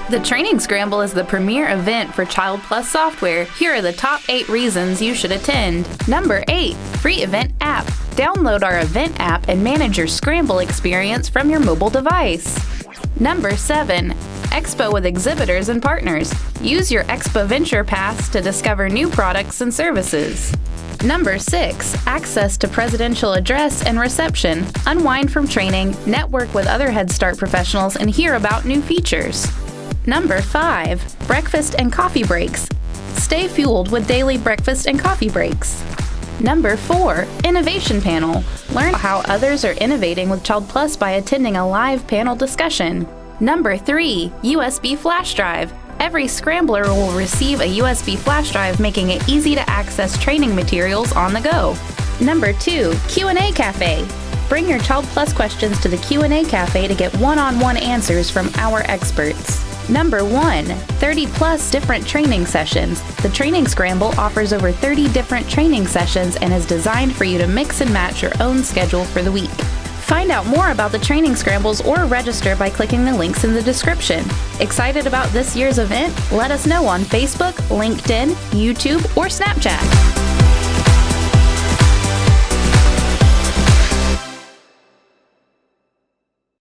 The Training Scramble is the premier event for ChildPlus software. Here are the top 8 reasons you should attend. Number 8. Free event app. Download our event app and manage your Scramble experience from your mobile device. Number 7. EXPO with exhibitors and partners. Use your EXPO Venture Pass to discover new products and services. Number 6. Access to presidential address and reception. Unwind from training, network with other Head Start professionals, and hear about new features. Number 5. Breakfast and coffee breaks. Stay fueled with daily breakfast and coffee breaks. Number 4. Innovation panel. Learn how others are innovating with ChildPlus by attending a live panel discussion. Number 3. USB flash drive. Every Scrambler will receive a USB flash drive, making it easy to access training materials on the go. Number 2. Q&A cafe. Bring your ChildPlus questions to the Q&A cafe to get one-on-one answers from our experts. Number 1. 30+ different training sessions. The Training Scramble offers over 30 different training sessions and is designed for you to mix and match your own schedule for the week. Find out more about the Training Scrambles or register by clicking the links in the description. Excited about this year's event? Let us know on Facebook, LinkedIn, YouTube, or Snapchat.